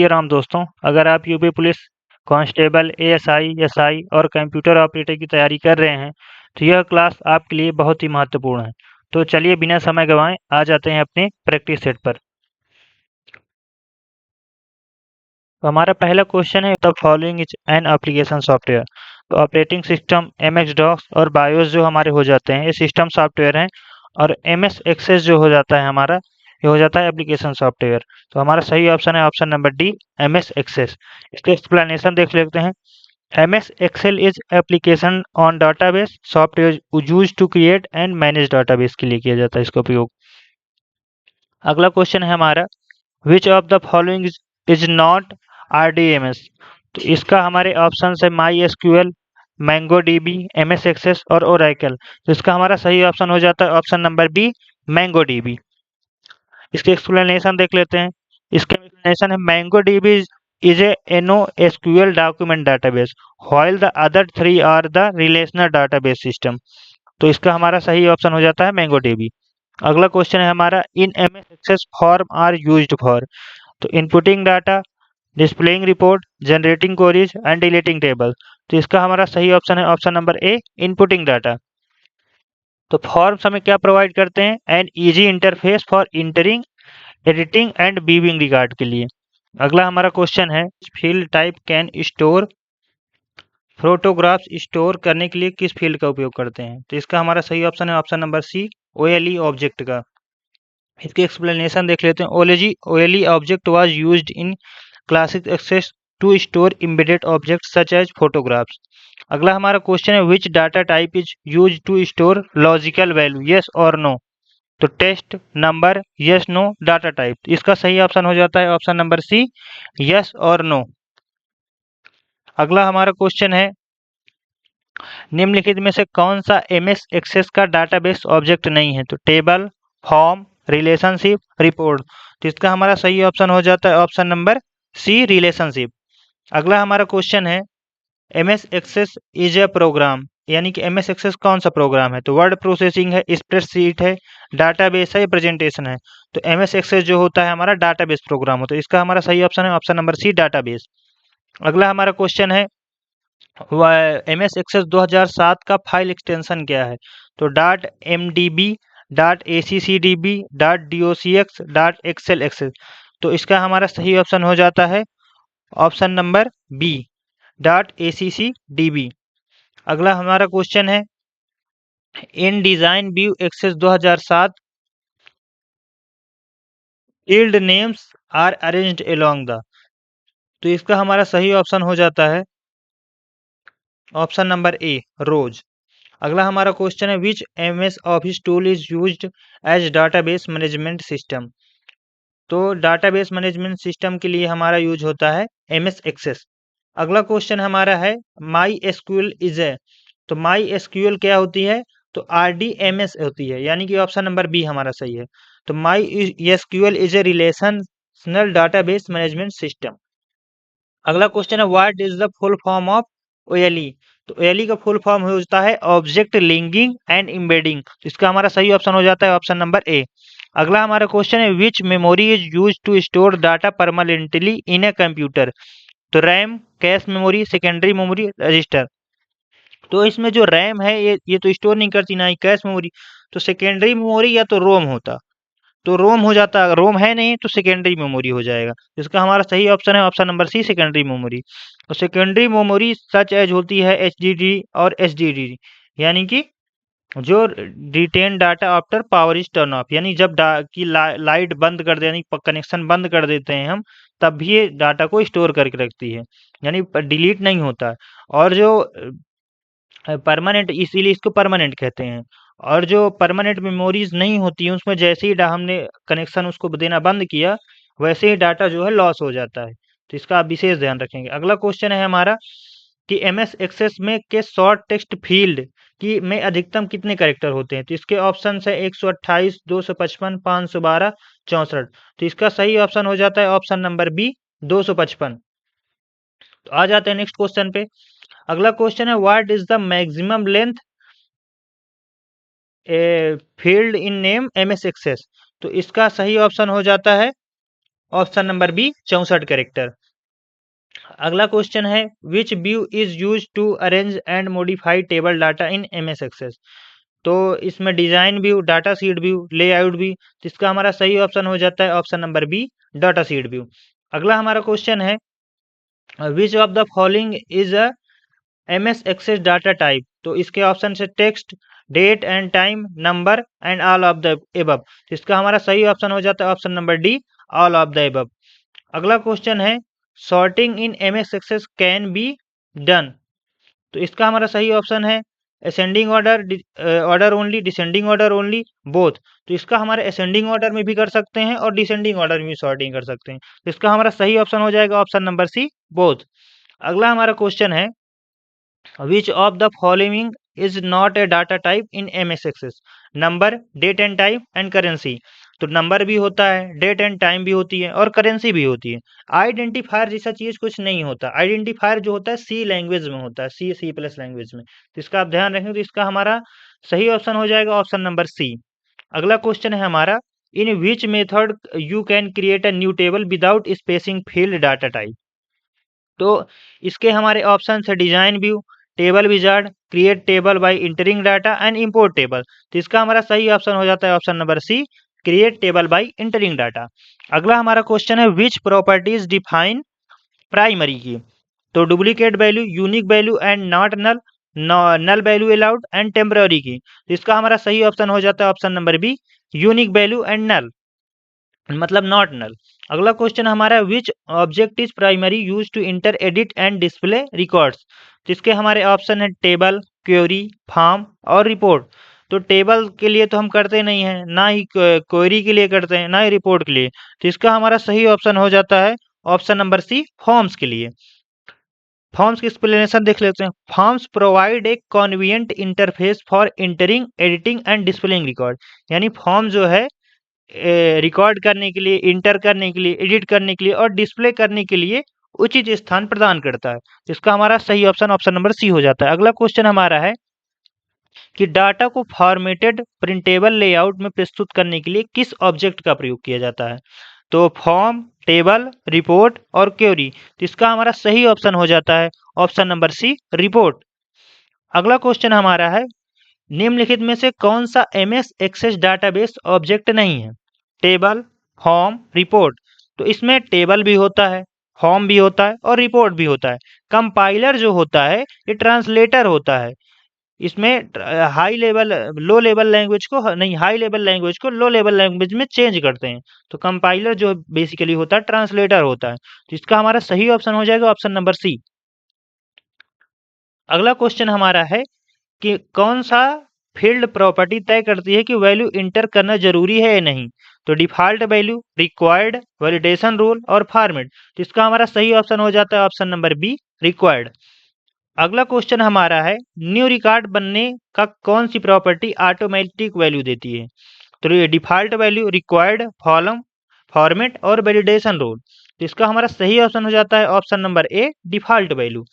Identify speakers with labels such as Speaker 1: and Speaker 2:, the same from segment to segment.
Speaker 1: Dear Ram दोस्तों, अगर आप UP police constable, ASI, SI और कंप्यूटर ऑपरेटर की तैयारी कर रहे हैं, तो यह क्लास आपके लिए बहुत ही महत्वपूर्ण है। तो चलिए बिना समय गंवाए आ जाते हैं अपने प्रैक्टिस सेट पर। तो हमारा पहला क्वेश्चन है, the following is an application software. तो ऑपरेटिंग सिस्टम एमएस डॉस और बायोस जो हमारे हो जाते हैं, ये सिस्टम सॉफ्टवेयर हैं, और एमएस एक्सेस जो हो जाता है हमारा, ये हो जाता है एप्लीकेशन सॉफ्टवेयर। तो हमारा सही ऑप्शन है option number D, MS access. इसके एक्सप्लेनेशन देख लेते हैं। MS Excel is application on database software use to create and manage database के लिए किया जाता है इसका उपयोग। अगला क्वेश्चन है हमारा, which of the following is not RDMS। तो इसका हमारे ऑप्शन है MySQL, Mongo DB, MS Access और ओरेकल। तो इसका हमारा सही ऑप्शन हो जाता है option number B, Mongo DB. इसके एक्सप्लेनेशन देख लेते हैं। इसका एक्सप्लेनेशन है, Mongo DB is a no SQL document database while the other three are the relational database system. तो इसका हमारा सही ऑप्शन हो जाता है मैंगो डीबी। अगला क्वेश्चन है हमारा, in MS Access form are used for. तो inputting data, displaying report, generating queries and deleting table. तो इसका हमारा सही ऑप्शन है option number A, inputting data. तो फॉर्म्स हमें क्या प्रोवाइड करते हैं, an easy interface for entering, editing and viewing record के लिए। अगला हमारा क्वेश्चन है, field type can store photographs store करने के लिए किस फील्ड का उपयोग करते हैं। तो इसका हमारा सही ऑप्शन है option number C, OLE object का। इसके एक्सप्लेनेशन देख लेते हैं। OLE object was used in classic Access to store embedded object such as photographs. अगला हमारा क्वेश्चन है, which data type is use to store logical value, yes और no. तो text, number, yes no, data type. इसका सही option हो जाता है ऑप्शन नंबर सी, यस और नो। अगला हमारा क्वेश्चन है, निम्नलिखित में से कौन सा एमएस एक्सेस का डाटाबेस ऑब्जेक्ट नहीं है। तो टेबल, फॉर्म, रिलेशनशिप, रिपोर्ट। तो इसका हमारा सही ऑप्शन हो जाता है ऑप्शन नंबर सी, रिलेशनशिप। अगला हमारा क्वेश्चन है, MS Access is a program, यानी कि एमएस एक्सेस कौन सा प्रोग्राम है। तो वर्ड प्रोसेसिंग है, स्प्रेडशीट है, डाटाबेस है, प्रेजेंटेशन है। तो एमएस एक्सेस जो होता है हमारा डाटाबेस प्रोग्राम होता है। इसका हमारा सही ऑप्शन है ऑप्शन नंबर सी, डाटाबेस। अगला हमारा क्वेश्चन है, एमएस एक्सेस 2007 का फाइल एक्सटेंशन क्या है। तो .mdb, .accdb, .docx, .xlx। तो इसका हमारा सही ऑप्शन हो जाता है ऑप्शन नंबर बी, .accdb। अगला हमारा क्वेश्चन है, in design view Access 2007 field names are arranged along the. तो इसका हमारा सही ऑप्शन हो जाता है ऑप्शन नंबर ए, रोज। अगला हमारा क्वेश्चन है, which MS Office tool is used as database management system. तो डाटाबेस मैनेजमेंट सिस्टम के लिए हमारा यूज होता है एमएस एक्सेस। अगला क्वेश्चन हमारा है, माई एसक्यूएल इज ए। तो माई एसक्यूएल क्या होती है। तो RDMS होती है, यानी कि ऑप्शन नंबर बी हमारा सही है। तो my SQL is a relational database management system. अगला क्वेश्चन है, what is the full form of OLE। तो OLE का फुल फॉर्म होता है ऑब्जेक्ट लिंकिंग एंड एम्बेडिंग। इसका हमारा सही ऑप्शन हो जाता है ऑप्शन नंबर ए। अगला हमारा क्वेश्चन है, which memory is use to store data permanently in a computer. तो RAM, cache memory, secondary memory, register. तो इसमें जो रैम है ये तो स्टोर नहीं करती, ना ही कैश मेमोरी। तो सेकेंडरी मेमोरी या तो रोम होता, तो रोम हो जाता। अगर रोम है नहीं तो सेकेंडरी मेमोरी हो जाएगा। इसका हमारा सही ऑप्शन है option number C, secondary memory. तो सेकेंडरी मेमोरी सच एज होती है HDD और SDD, यानी कि जो retain data after power is turned off, यानी जब लाइट बंद कर दे, यानी कनेक्शन बंद कर देते हैं हम, तब भी ये डाटा को स्टोर करके रखती है, यानी डिलीट नहीं होता। और जो परमानेंट, इसीलिए इसको परमानेंट कहते हैं। और जो परमानेंट मेमोरीज नहीं होती हैं, उसमें जैसे ही हमने कनेक्शन उसको देना बंद किया, वैसे ही डाटा जो है लॉस हो जाता है। तो इसका आप विशेष ध्यान रखेंगे। अगला क्वेश्चन है हमारा, कि एमएस एक्सेस में के शॉर्ट टेक्स्ट फील्ड की में अधिकतम कितने कैरेक्टर होते हैं। तो इसके ऑप्शन है 128, 255, 512, 64। तो इसका सही ऑप्शन हो जाता है ऑप्शन नंबर बी, 255। तो आ जाते हैं नेक्स्ट क्वेश्चन पे। अगला क्वेश्चन है, what is the maximum length field in name MS Access. तो इसका सही ऑप्शन हो जाता है ऑप्शन नंबर बी 64 कैरेक्टर। अगला क्वेश्चन है which view is use to arrange and modify table data in MS Access. तो इसमें design view, data sheet view, layout view, जिसका हमारा सही ऑप्शन हो जाता है option number B data sheet view. अगला हमारा क्वेश्चन है which of the following is a MS Access data type. तो इसके ऑप्शन से text, date and time, number and all of the above. इसका हमारा सही ऑप्शन हो जाता है option number D all of the above. अगला क्वेश्चन है sorting in MS Access can be done. तो इसका हमारा सही ऑप्शन है ascending order, order only, descending order only, both. तो इसका हमारे असेंडिंग ऑर्डर में भी कर सकते हैं और डिसेंडिंग ऑर्डर में भी सॉर्टिंग कर सकते हैं। तो इसका हमारा सही ऑप्शन हो जाएगा ऑप्शन नंबर सी बोथ। अगला हमारा क्वेश्चन है which of the following is not a data type in MS Access. Number, date and time and currency. तो नंबर भी होता है, डेट एंड टाइम भी होती है और करेंसी भी होती है। आइडेंटिफायर जैसा चीज कुछ नहीं होता। आइडेंटिफायर जो होता है सी लैंग्वेज में होता है, सी प्लस लैंग्वेज में। तो इसका आप ध्यान रखें। तो इसका हमारा सही ऑप्शन हो जाएगा ऑप्शन नंबर सी। अगला क्वेश्चन है हमारा in which method you can create a new table without specifying field data type. तो इसके हमारे ऑप्शन है design view, table wizard, create table by entering data and import table. तो इसका हमारा सही ऑप्शन हो जाता है option number C create table by entering data. अगला हमारा क्वेश्चन है विच प्रॉपर्टीज डिफाइन प्राइमरी की। तो duplicate value, unique value and not null, null value allowed and temporary key. तो इसका हमारा सही ऑप्शन हो जाता है option number B unique value and null, मतलब नॉट नल। अगला क्वेश्चन हमारा which object is primary use to enter, edit and display records. जिसके हमारे ऑप्शन है टेबल, क्वेरी, फॉर्म और रिपोर्ट। तो टेबल के लिए तो हम करते नहीं हैं, ना ही क्वेरी के लिए करते हैं, ना ही रिपोर्ट के लिए। तो इसका हमारा सही ऑप्शन हो जाता है ऑप्शन नंबर सी फॉर्म्स के लिए। फॉर्म्स की एक्सप्लेनेशन देख लेते हैं। Forms provide a convenient interface for entering, editing and displaying record. यानी फॉर्म जो है रिकॉर्ड करने के लिए, इंटर करने के लिए, एडिट करने के लिए और डिस्प्ले करने के लिए उचित स्थान प्रदान करता है। इसका हमारा सही ऑप्शन ऑप्शन नंबर सी हो जाता है। अगला क्वेश्चन हमारा है कि डाटा को फॉर्मेटेड प्रिंटेबल लेआउट में प्रस्तुत करने के लिए किस ऑब्जेक्ट का प्रयोग किया जाता है। तो फॉर्म, टेबल, रिपोर्ट और क्वेरी। तो इसका हमारा सही ऑप्शन हो जाता है ऑप्शन नंबर सी रिपोर्ट। अगला क्वेश्चन हमारा है निम्नलिखित में से कौन सा एमएस एक्सेस डाटाबेस ऑब्जेक्ट नहीं है। Table, form, report. तो इसमें टेबल भी होता है, फॉर्म भी होता है और रिपोर्ट भी होता है। कंपाइलर जो होता है ये ट्रांसलेटर होता है। इसमें high level, low level language को नहीं, हाई लेवल लैंग्वेज को लो लेवल लैंग्वेज में चेंज करते हैं। तो कंपाइलर जो बेसिकली होता है ट्रांसलेटर होता है। तो इसका हमारा सही ऑप्शन हो जाएगा ऑप्शन नंबर सी। अगला क्वेश्चन हमारा है कि कौन सा फील्ड प्रॉपर्टी तय करती है कि वैल्यू इंटर करना जरूरी है या नहीं। तो default value, required, validation rule और फॉर्मेट। तो इसका हमारा सही ऑप्शन हो जाता है ऑप्शन नंबर बी रिक्वायर्ड। अगला क्वेश्चन हमारा है न्यू रिकॉर्ड बनने का कौन सी प्रॉपर्टी ऑटोमेटिक वैल्यू देती है। तो ये डिफॉल्ट वैल्यू, रिक्वायर्ड, फॉलम, फॉर्मेट और वैलिडेशन रूल। तो इसका हमारा सही ऑप्शन हो जाता है option number A default value.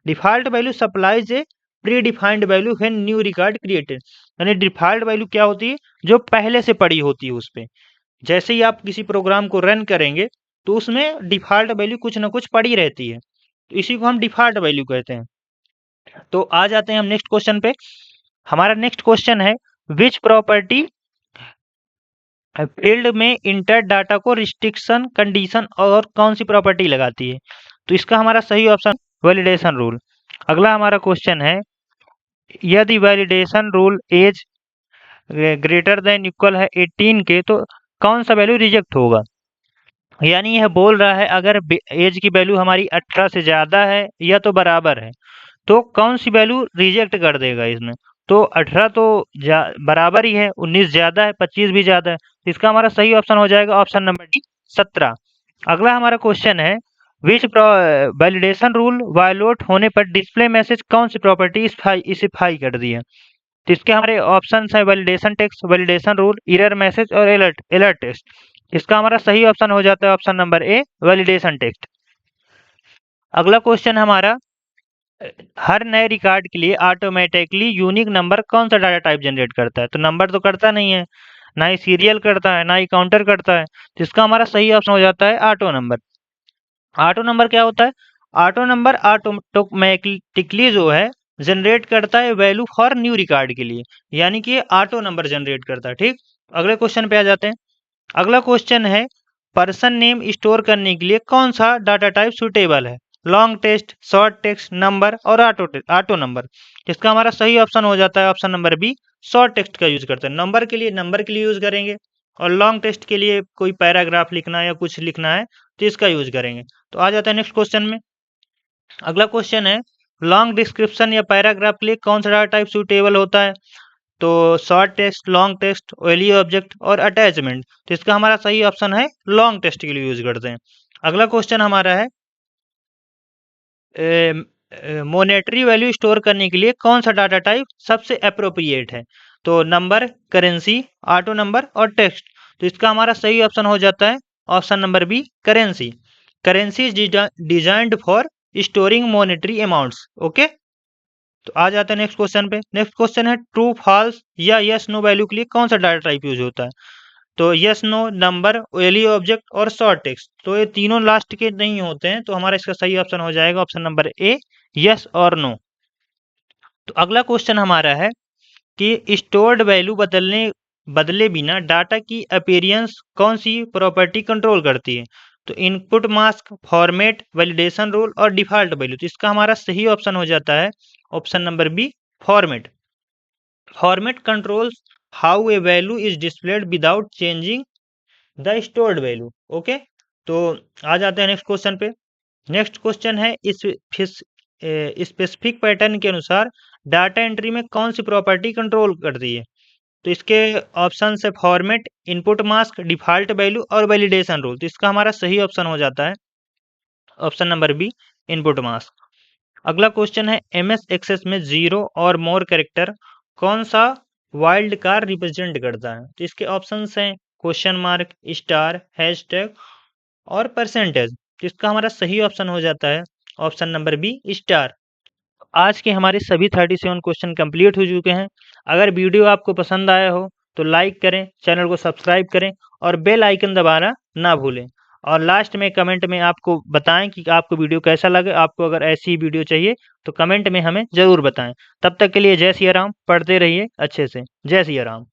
Speaker 1: Default value supplies A pre defined value when new record created. यानी डिफॉल्ट वैल्यू क्या होती है, जो पहले से पड़ी होती है उस पे। जैसे ही आप किसी प्रोग्राम को रन करेंगे तो उसमें डिफॉल्ट वैल्यू कुछ ना कुछ पड़ी रहती है, तो इसी को हम डिफॉल्ट वैल्यू कहते हैं। तो आ जाते हैं हम नेक्स्ट क्वेश्चन पे। हमारा नेक्स्ट क्वेश्चन है विच प्रॉपर्टी फील्ड में इंटर डाटा को रिस्ट्रिक्शन कंडीशन और कौन सी प्रॉपर्टी लगाती है। तो इसका हमारा सही ऑप्शन वैलिडेशन रूल। अगला हमारा क्वेश्चन है यदि validation rule as greater than equal है 18 के तो कौन सा वैल्यू रिजेक्ट होगा। यानी यह बोल रहा है अगर एज की वैल्यू हमारी 18 से ज़्यादा है या तो बराबर है तो कौन सी वैल्यू रिजेक्ट कर देगा इसमें। तो 18 तो बराबर ही है, 19 ज़्यादा है, 25 भी ज़्यादा है। तो इसका हमारा सही ऑप्शन हो जाएगा ऑप्शन नंबर डी 17। अगला हमारा क्वेश्चन है विच वैलिडेशन रूल वायलेट होने पर डिस्प्ले मैसेज कौन सी प्रॉपर्टी स्पेसिफाई कर दी है। तो इसके हमारे ऑप्शन है validation text, validation rule, error message और अलर्ट टेक्स्ट। इसका हमारा सही ऑप्शन हो जाता है ऑप्शन नंबर ए वैलिडेशन टेक्स्ट। अगला क्वेश्चन हमारा हर नए रिकॉर्ड के लिए ऑटोमेटिकली यूनिक नंबर कौन सा डाटा टाइप जनरेट करता है। तो नंबर तो करता नहीं है, ना ही सीरियल करता है, ना ही काउंटर करता है। तो इसका हमारा सही ऑप्शन हो जाता है ऑटो नंबर। ऑटो नंबर क्या होता है? ऑटो नंबर ऑटोमेटिकली जो है जनरेट करता है वैल्यू फॉर न्यू रिकॉर्ड के लिए, यानी कि ऑटो नंबर जनरेट करता है। ठीक, अगले क्वेश्चन पे आ जाते हैं। अगला क्वेश्चन है पर्सन नेम स्टोर करने के लिए कौन सा डाटा टाइप सुटेबल है? Long text, short text, number और ऑटो नंबर। इसका हमारा सही ऑप्शन हो जाता है option number B, short text का यूज करते हैं। नंबर के लिए नंबर के लिए यूज करेंगे, और लॉन्ग टेक्स्ट के लिए कोई पैराग्राफ लिखना है या कुछ लिखना है तो इसका यूज करेंगे। तो आ जाता है नेक्स्ट क्वेश्चन में। अगला क्वेश्चन है लॉन्ग डिस्क्रिप्शन या पैराग्राफ के लिए कौन सा डाटा टाइप सुटेबल होता है? तो short text, long text, OLE object और अटैचमेंट। तो इसका हमारा सही ऑप्शन है लॉन्ग टेक्स्ट के लिए यूज करते हैं। अगला क्वेश्चन हमारा है मोनेटरी वैल्यू स्टोर करने के लिए कौन सा डाटा टाइप सबसे अप्रोप्रिएट है? तो नंबर, करेंसी, ऑटो नंबर और टेक्स्ट। तो इसका हमारा सही ऑप्शन हो जाता है option number B, currency. Currency is designed for storing monetary amounts. Okay, तो आ जाते हैं नेक्स्ट क्वेश्चन पे। नेक्स्ट क्वेश्चन है ट्रू, फॉल्स या यस नो वैल्यू के लिए कौन सा डाटा टाइप यूज होता है? तो yes, no, number, OLE object और शॉर्ट टेक्स्ट। तो ये तीनों लास्ट के नहीं होते हैं, तो हमारा इसका सही ऑप्शन हो जाएगा ऑप्शन नंबर ए, यस और नो। तो अगला क्वेश्चन हमारा है कि स्टोर्ड वैल्यू बदले बिना डाटा की अपीयरेंस कौन सी प्रॉपर्टी कंट्रोल करती है? तो input mask, format, validation rule और डिफॉल्ट वैल्यू। तो इसका हमारा सही ऑप्शन हो जाता है option number B, format. Format controls how a value is displayed without changing the stored value. Okay, तो आ जाते हैं नेक्स्ट क्वेश्चन पे। नेक्स्ट क्वेश्चन है इस स्पेसिफिक पैटर्न के अनुसार डाटा एंट्री में कौन सी प्रॉपर्टी कंट्रोल करती है? तो इसके ऑप्शन है format, input mask, default value और वैलिडेशन रूल। तो इसका हमारा सही ऑप्शन हो जाता है option number B, input mask. अगला क्वेश्चन है एमएस एक्सेस में जीरो और मोर कैरेक्टर कौन सा वाइल्ड कार्ड रिप्रेजेंट करता है? तो इसके ऑप्शंस हैं क्वेश्चन मार्क, स्टार, हैशटैग और परसेंटेज। तो इसका हमारा सही ऑप्शन हो जाता है ऑप्शन नंबर बी, स्टार। आज के हमारे सभी 37 क्वेश्चन कंप्लीट हो चुके हैं। अगर वीडियो आपको पसंद आया हो तो लाइक करें, चैनल को सब्सक्राइब करें और बेल आइकन दबाना ना भूलें। और लास्ट में कमेंट में आपको बताएं कि आपको वीडियो कैसा लगे। आपको अगर ऐसी वीडियो चाहिए तो कमेंट में हमें ज़रूर बताएं। तब तक के लिए जय सिया राम, पढ़ते रहिए अच्छे से। जय सिया राम।